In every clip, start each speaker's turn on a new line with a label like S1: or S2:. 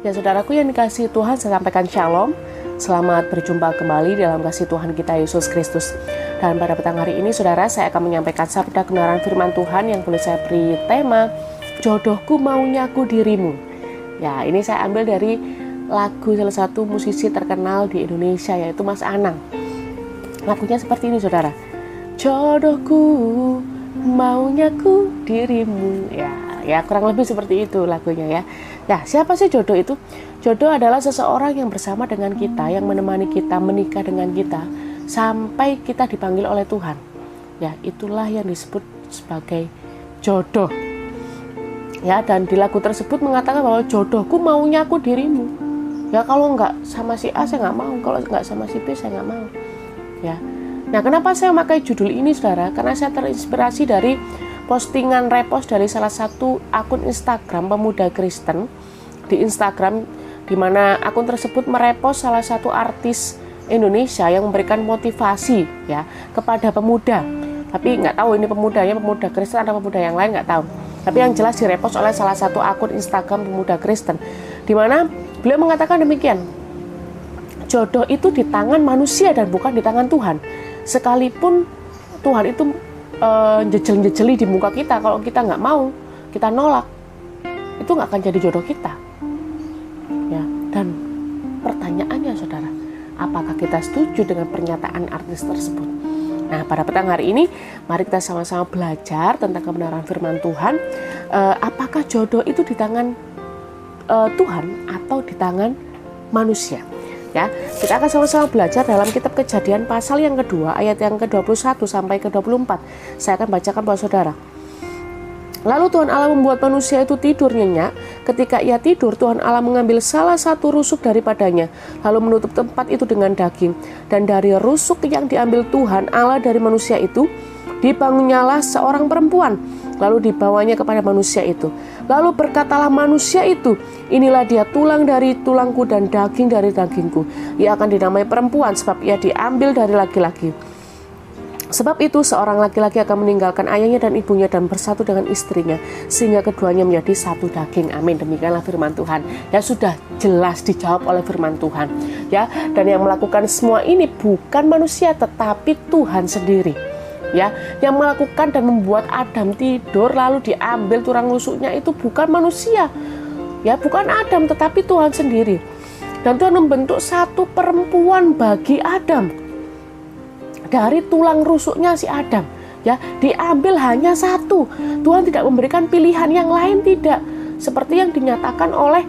S1: Ya saudaraku yang dikasihi Tuhan, saya sampaikan shalom. Selamat berjumpa kembali dalam kasih Tuhan kita Yesus Kristus. Dan pada petang hari ini saudara, saya akan menyampaikan sabda kebenaran firman Tuhan yang boleh saya beri tema Jodohku maunya ku dirimu. Ya, ini saya ambil dari lagu salah satu musisi terkenal di Indonesia, yaitu Mas Anang. Lagunya seperti ini saudara. Jodohku maunya ku dirimu. Ya kurang lebih seperti itu lagunya ya. Nah, siapa sih jodoh itu? Jodoh adalah seseorang yang bersama dengan kita, yang menemani kita, menikah dengan kita sampai kita dipanggil oleh Tuhan. Ya, itulah yang disebut sebagai jodoh. Ya, dan di lagu tersebut mengatakan bahwa jodohku maunya aku dirimu. Ya, kalau enggak sama si A saya enggak mau, kalau enggak sama si B saya enggak mau. Ya. Nah, kenapa saya memakai judul ini saudara? Karena saya terinspirasi dari postingan repost dari salah satu akun Instagram pemuda Kristen di Instagram, di mana akun tersebut merepost salah satu artis Indonesia yang memberikan motivasi ya kepada pemuda. Tapi nggak tahu ini pemudanya pemuda Kristen atau pemuda yang lain, nggak tahu. Tapi yang jelas direpost oleh salah satu akun Instagram pemuda Kristen, di mana beliau mengatakan demikian. Jodoh itu di tangan manusia dan bukan di tangan Tuhan. Sekalipun Tuhan itu jejel-jejeli di muka kita, kalau kita nggak mau, kita nolak, itu nggak akan jadi jodoh kita. Ya, dan pertanyaannya saudara, apakah kita setuju dengan pernyataan artis tersebut? Nah, pada petang hari ini, mari kita sama-sama belajar tentang kebenaran firman Tuhan. Apakah jodoh itu di tangan Tuhan atau di tangan manusia? Ya, kita akan sama-sama belajar dalam kitab Kejadian pasal yang kedua, ayat yang ke-21 sampai ke-24. Saya akan bacakan buat saudara. Lalu Tuhan Allah membuat manusia itu tidur nyenyak. Ketika ia tidur, Tuhan Allah mengambil salah satu rusuk daripadanya, lalu menutup tempat itu dengan daging. Dan dari rusuk yang diambil Tuhan Allah dari manusia itu, dibangunnyalah seorang perempuan, lalu dibawanya kepada manusia itu. Lalu berkatalah manusia itu, inilah dia tulang dari tulangku dan daging dari dagingku. Ia akan dinamai perempuan sebab ia diambil dari laki-laki. Sebab itu seorang laki-laki akan meninggalkan ayahnya dan ibunya dan bersatu dengan istrinya, sehingga keduanya menjadi satu daging. Amin. Demikianlah firman Tuhan. Ya, sudah jelas dijawab oleh firman Tuhan. Ya, dan yang melakukan semua ini bukan manusia tetapi Tuhan sendiri. Ya, yang melakukan dan membuat Adam tidur lalu diambil tulang rusuknya itu bukan manusia. Ya, bukan Adam tetapi Tuhan sendiri. Dan Tuhan membentuk satu perempuan bagi Adam. Dari tulang rusuknya si Adam, ya, diambil hanya satu. Tuhan tidak memberikan pilihan yang lain, tidak. Seperti yang dinyatakan oleh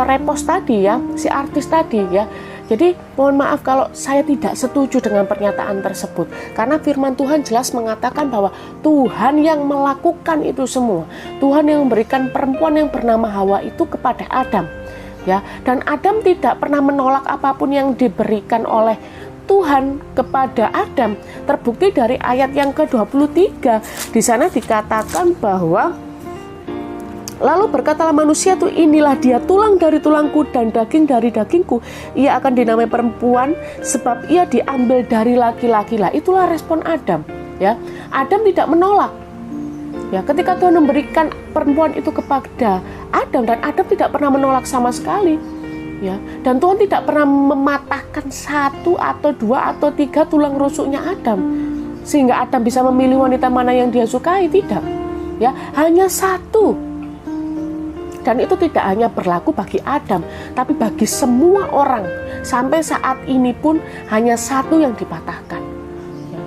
S1: repost tadi ya, si artis tadi ya. Jadi mohon maaf kalau saya tidak setuju dengan pernyataan tersebut, karena firman Tuhan jelas mengatakan bahwa Tuhan yang melakukan itu semua. Tuhan yang memberikan perempuan yang bernama Hawa itu kepada Adam, ya. Dan Adam tidak pernah menolak apapun yang diberikan oleh Tuhan kepada Adam. Terbukti dari ayat yang ke-23. Di sana dikatakan bahwa lalu berkatalah manusia itu, inilah dia tulang dari tulangku dan daging dari dagingku. Ia akan dinamai perempuan sebab ia diambil dari laki-laki. Lah, itulah respon Adam, ya. Adam tidak menolak. Ya, ketika Tuhan memberikan perempuan itu kepada Adam, dan Adam tidak pernah menolak sama sekali. Ya, dan Tuhan tidak pernah mematahkan satu atau dua atau tiga tulang rusuknya Adam sehingga Adam bisa memilih wanita mana yang dia sukai, tidak. Ya, hanya satu. Dan itu tidak hanya berlaku bagi Adam, tapi bagi semua orang. Sampai saat ini pun hanya satu yang dipatahkan. Ya.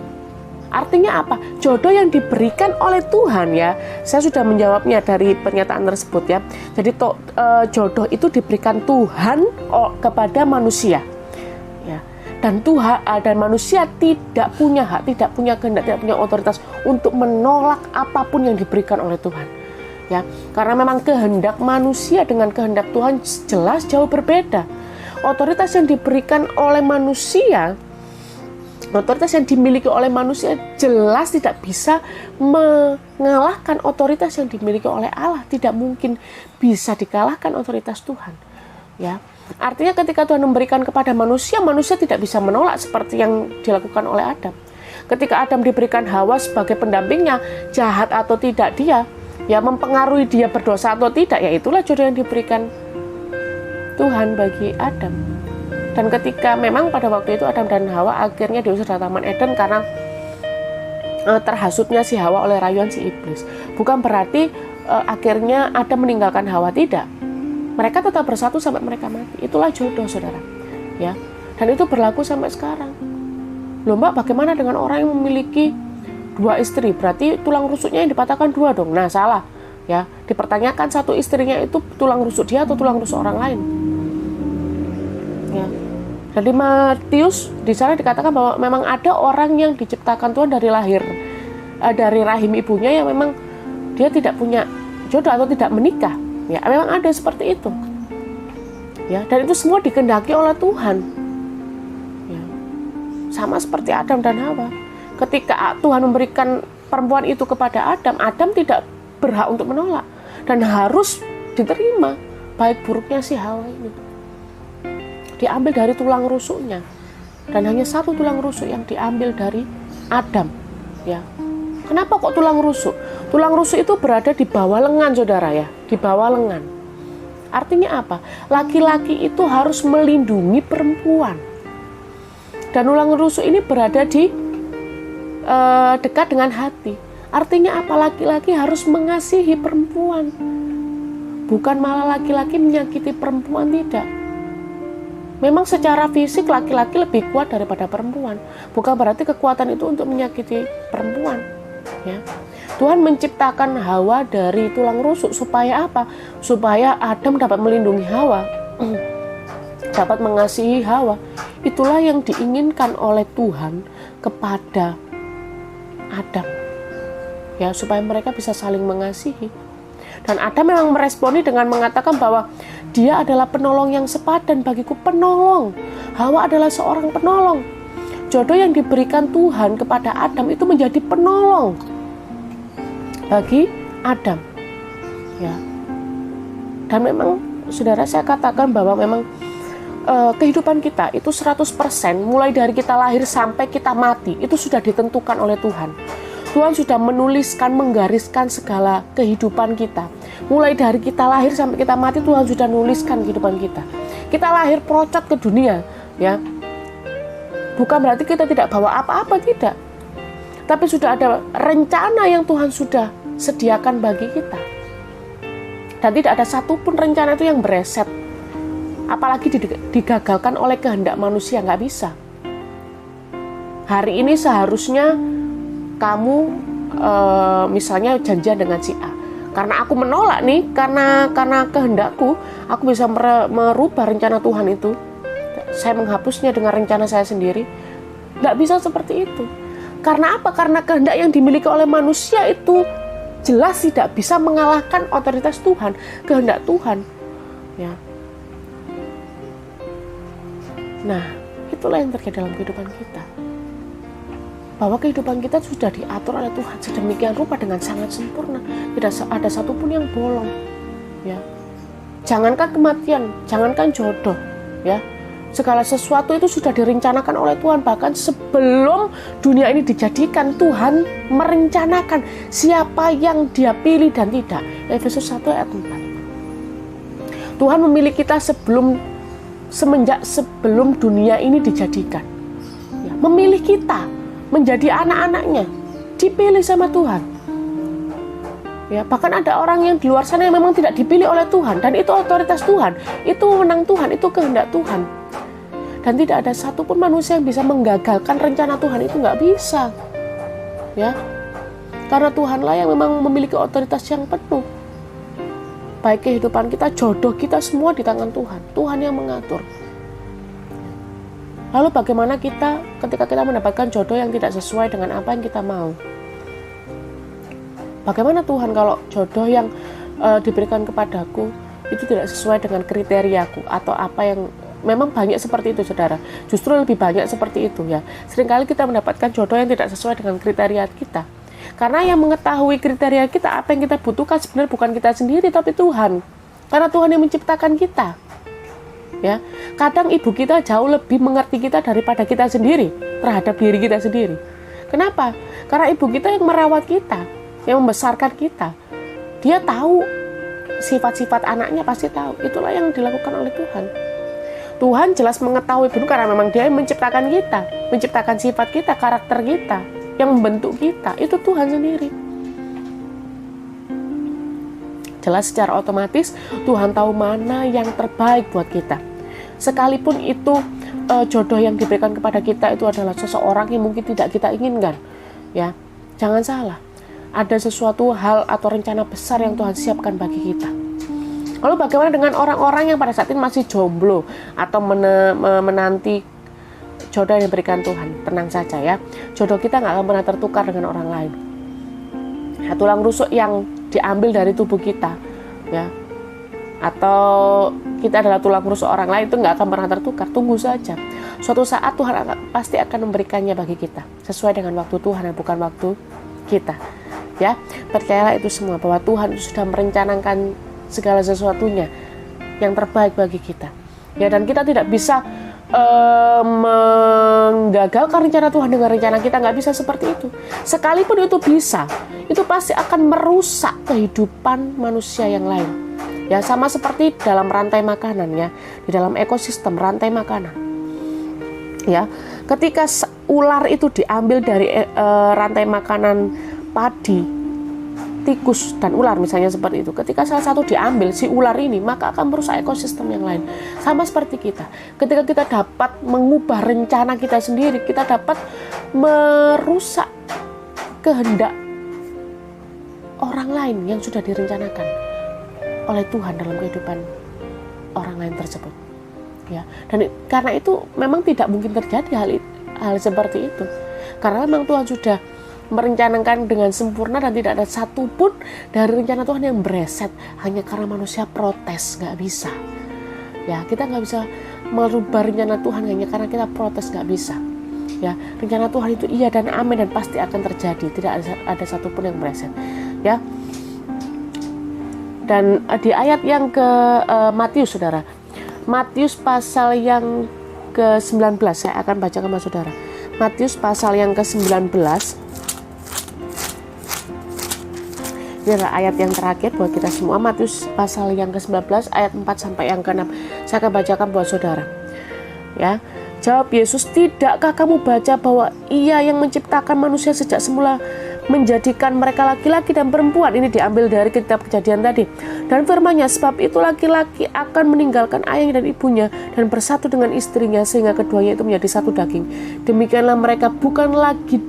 S1: Artinya apa? Jodoh yang diberikan oleh Tuhan, ya. Saya sudah menjawabnya dari pernyataan tersebut ya. Jadi jodoh itu diberikan Tuhan kepada manusia. Ya. Dan Tuhan dan manusia tidak punya hak, tidak punya kehendak, tidak punya otoritas untuk menolak apapun yang diberikan oleh Tuhan. Ya, karena memang kehendak manusia dengan kehendak Tuhan jelas jauh berbeda. Otoritas yang diberikan oleh manusia, otoritas yang dimiliki oleh manusia jelas tidak bisa mengalahkan otoritas yang dimiliki oleh Allah. Tidak mungkin bisa dikalahkan otoritas Tuhan. Ya, artinya ketika Tuhan memberikan kepada manusia, manusia tidak bisa menolak seperti yang dilakukan oleh Adam. Ketika Adam diberikan Hawa sebagai pendampingnya, jahat atau tidak dia, ya mempengaruhi dia berdosa atau tidak, ya itulah jodoh yang diberikan Tuhan bagi Adam. Dan ketika memang pada waktu itu Adam dan Hawa akhirnya diusir dari Taman Eden karena terhasutnya si Hawa oleh rayuan si iblis. Bukan berarti akhirnya Adam meninggalkan Hawa, tidak. Mereka tetap bersatu sampai mereka mati. Itulah jodoh, saudara. Ya, dan itu berlaku sampai sekarang. Loh Mbak, bagaimana dengan orang yang memiliki 2 istri? Berarti tulang rusuknya yang dipatahkan 2 dong. Nah, salah. Ya, dipertanyakan satu istrinya itu tulang rusuk dia atau tulang rusuk orang lain. Ya. Dan di Matius di sana dikatakan bahwa memang ada orang yang diciptakan Tuhan dari lahir, dari rahim ibunya yang memang dia tidak punya jodoh atau tidak menikah. Ya, memang ada seperti itu. Ya, dan itu semua dikehendaki oleh Tuhan. Ya. Sama seperti Adam dan Hawa. Ketika Tuhan memberikan perempuan itu kepada Adam, Adam tidak berhak untuk menolak dan harus diterima baik buruknya si Hawa ini. Diambil dari tulang rusuknya, dan hanya satu tulang rusuk yang diambil dari Adam. Ya, kenapa kok tulang rusuk? Tulang rusuk itu berada di bawah lengan, saudara, ya, di bawah lengan. Artinya apa? Laki-laki itu harus melindungi perempuan, dan tulang rusuk ini berada di dekat dengan hati. Artinya apa? Laki-laki harus mengasihi perempuan, bukan malah laki-laki menyakiti perempuan, tidak. Memang secara fisik laki-laki lebih kuat daripada perempuan. Bukan berarti kekuatan itu untuk menyakiti perempuan. Ya. Tuhan menciptakan Hawa dari tulang rusuk supaya apa? Supaya Adam dapat melindungi Hawa, dapat mengasihi Hawa. Itulah yang diinginkan oleh Tuhan kepada Adam. Ya, supaya mereka bisa saling mengasihi. Dan Adam memang meresponi dengan mengatakan bahwa dia adalah penolong yang sepadan bagiku, penolong. Hawa adalah seorang penolong. Jodoh yang diberikan Tuhan kepada Adam itu menjadi penolong bagi Adam. Ya. Dan memang, saudara, saya katakan bahwa memang kehidupan kita itu 100% mulai dari kita lahir sampai kita mati itu sudah ditentukan oleh Tuhan. Tuhan sudah menuliskan, menggariskan segala kehidupan kita. Mulai dari kita lahir sampai kita mati, Tuhan sudah menuliskan kehidupan kita. Kita lahir procot ke dunia, ya. Bukan berarti kita tidak bawa apa-apa, tidak. Tapi sudah ada rencana yang Tuhan sudah sediakan bagi kita. Dan tidak ada satupun rencana itu yang bereset. Apalagi digagalkan oleh kehendak manusia, nggak bisa. Hari ini seharusnya kamu misalnya janjian dengan si A, karena aku menolak nih, karena kehendakku, aku bisa merubah rencana Tuhan itu, saya menghapusnya dengan rencana saya sendiri. Nggak bisa seperti itu. Karena apa? Karena kehendak yang dimiliki oleh manusia itu jelas tidak bisa mengalahkan otoritas Tuhan, kehendak Tuhan. Ya. Nah, itulah yang terjadi dalam kehidupan kita. Bahwa kehidupan kita sudah diatur oleh Tuhan sedemikian rupa dengan sangat sempurna, tidak ada satupun yang bolong. Ya, jangankan kematian, jangankan jodoh, ya, segala sesuatu itu sudah direncanakan oleh Tuhan. Bahkan sebelum dunia ini dijadikan, Tuhan merencanakan siapa yang Dia pilih dan tidak. Efesus 1 ayat 4. Tuhan memilih kita semenjak sebelum dunia ini dijadikan, ya, memilih kita menjadi anak-anaknya, dipilih sama Tuhan. Ya, bahkan ada orang yang di luar sana yang memang tidak dipilih oleh Tuhan, dan itu otoritas Tuhan, itu wewenang Tuhan, itu kehendak Tuhan. Dan tidak ada satupun manusia yang bisa menggagalkan rencana Tuhan, itu nggak bisa. Ya, karena Tuhanlah yang memang memiliki otoritas yang penuh. Baik kehidupan kita, jodoh kita, semua di tangan Tuhan. Tuhan yang mengatur. Lalu bagaimana kita ketika kita mendapatkan jodoh yang tidak sesuai dengan apa yang kita mau? Bagaimana Tuhan kalau jodoh yang diberikan kepadaku itu tidak sesuai dengan kriteriaku atau apa yang memang banyak seperti itu, saudara. Justru lebih banyak seperti itu, ya. Seringkali kita mendapatkan jodoh yang tidak sesuai dengan kriteria kita. Karena yang mengetahui kriteria kita, apa yang kita butuhkan sebenarnya bukan kita sendiri tapi Tuhan. Karena Tuhan yang menciptakan kita. Ya, kadang ibu kita jauh lebih mengerti kita daripada kita sendiri terhadap diri kita sendiri. Kenapa? Karena ibu kita yang merawat kita, yang membesarkan kita. Dia tahu sifat-sifat anaknya pasti tahu. Itulah yang dilakukan oleh Tuhan. Tuhan jelas mengetahui benar karena memang Dia menciptakan kita, menciptakan sifat kita, karakter kita, yang membentuk kita, itu Tuhan sendiri. Jelas secara otomatis Tuhan tahu mana yang terbaik buat kita. Sekalipun itu jodoh yang diberikan kepada kita itu adalah seseorang yang mungkin tidak kita inginkan, ya, jangan salah. Ada sesuatu hal atau rencana besar yang Tuhan siapkan bagi kita. Lalu bagaimana dengan orang-orang yang pada saat ini masih jomblo atau menanti jodoh yang diberikan Tuhan? Tenang saja ya, jodoh kita nggak akan pernah tertukar dengan orang lain. Ya, tulang rusuk yang diambil dari tubuh kita, ya, atau kita adalah tulang rusuk orang lain, itu nggak akan pernah tertukar. Tunggu saja, suatu saat Tuhan pasti akan memberikannya bagi kita sesuai dengan waktu Tuhan dan bukan waktu kita. Ya, percayalah itu semua bahwa Tuhan sudah merencanakan segala sesuatunya yang terbaik bagi kita. Ya, dan kita tidak bisa menggagalkan rencana Tuhan dengan rencana kita, nggak bisa seperti itu. Sekalipun itu bisa, itu pasti akan merusak kehidupan manusia yang lain. Ya, sama seperti dalam rantai makanan, ya, di dalam ekosistem rantai makanan. Ya, ketika ular itu diambil dari rantai makanan padi, tikus dan ular misalnya seperti itu. Ketika salah satu diambil si ular ini, maka akan merusak ekosistem yang lain. Sama seperti kita. Ketika kita dapat mengubah rencana kita sendiri, kita dapat merusak kehendak orang lain yang sudah direncanakan oleh Tuhan dalam kehidupan orang lain tersebut. Ya, dan karena itu memang tidak mungkin terjadi hal seperti itu. Karena memang Tuhan sudah merencanakan dengan sempurna dan tidak ada satupun dari rencana Tuhan yang bereset hanya karena manusia protes. Nggak bisa. Ya, kita nggak bisa merubah rencana Tuhan hanya karena kita protes, nggak bisa. Ya, rencana Tuhan itu iya dan amin dan pasti akan terjadi. Tidak ada satupun yang bereset. Ya. Dan di ayat yang ke Matius, saudara, Matius pasal yang ke-19, saya akan bacakan sama saudara. Matius pasal yang ke-19. Ini adalah ayat yang terakhir buat kita semua. Matius pasal yang ke-19 ayat 4 sampai yang ke-6. Saya akan bacakan buat saudara. Ya. Jawab Yesus, "Tidakkah kamu baca bahwa Ia yang menciptakan manusia sejak semula menjadikan mereka laki-laki dan perempuan?" Ini diambil dari kitab Kejadian tadi. "Dan firman-Nya, sebab itu laki-laki akan meninggalkan ayahnya dan ibunya dan bersatu dengan istrinya sehingga keduanya itu menjadi satu daging. Demikianlah mereka bukan lagi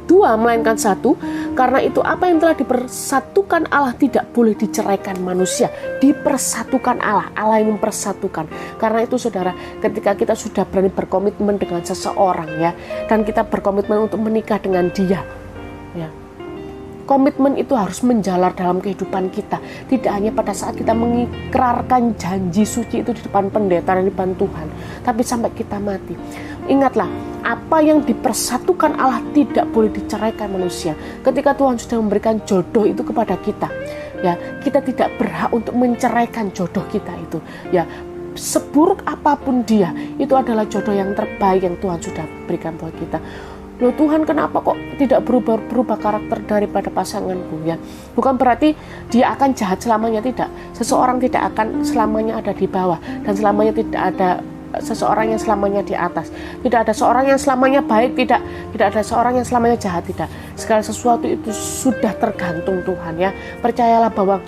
S1: dua melainkan satu. Karena itu apa yang telah dipersatukan Allah tidak boleh diceraikan manusia." Dipersatukan Allah yang mempersatukan. Karena itu saudara, ketika kita sudah berani berkomitmen dengan seseorang, ya, dan kita berkomitmen untuk menikah dengan dia, ya, komitmen itu harus menjalar dalam kehidupan kita. Tidak hanya pada saat kita mengikrarkan janji suci itu di depan pendeta dan di depan Tuhan, tapi sampai kita mati. Ingatlah, apa yang dipersatukan Allah tidak boleh diceraikan manusia. Ketika Tuhan sudah memberikan jodoh itu kepada kita, ya, kita tidak berhak untuk menceraikan jodoh kita itu. Ya, seburuk apapun dia, itu adalah jodoh yang terbaik yang Tuhan sudah berikan buat kita. Loh, Tuhan kenapa kok tidak berubah karakter daripada pasanganku, ya? Bukan berarti dia akan jahat selamanya, tidak. Seseorang tidak akan selamanya ada di bawah dan selamanya tidak ada seseorang yang selamanya di atas. Tidak ada seorang yang selamanya baik, tidak ada seorang yang selamanya jahat, tidak. Segala sesuatu itu sudah tergantung Tuhan, ya. Percayalah bahwa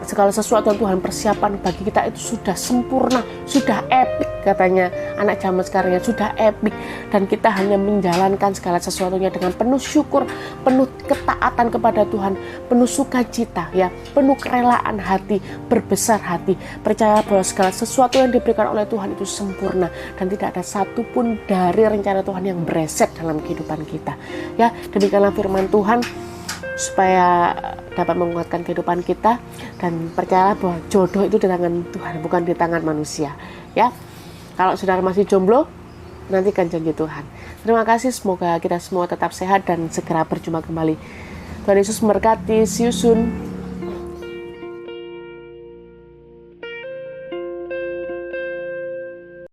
S1: segala sesuatu yang Tuhan persiapan bagi kita itu sudah sempurna, sudah epic, katanya anak zaman sekarang, ya, sudah epic. Dan kita hanya menjalankan segala sesuatunya dengan penuh syukur, penuh ketaatan kepada Tuhan, penuh sukacita, ya, penuh kerelaan hati, berbesar hati. Percaya bahwa segala sesuatu yang diberikan oleh Tuhan itu sempurna dan tidak ada satupun dari rencana Tuhan yang bereset dalam kehidupan kita. Ya, demikianlah firman Tuhan supaya dapat menguatkan kehidupan kita, dan percayalah bahwa jodoh itu di tangan Tuhan, bukan di tangan manusia, ya. Kalau saudara masih jomblo, nantikan janji Tuhan. Terima kasih, semoga kita semua tetap sehat dan segera berjumpa kembali. Tuhan Yesus memberkati. See you soon.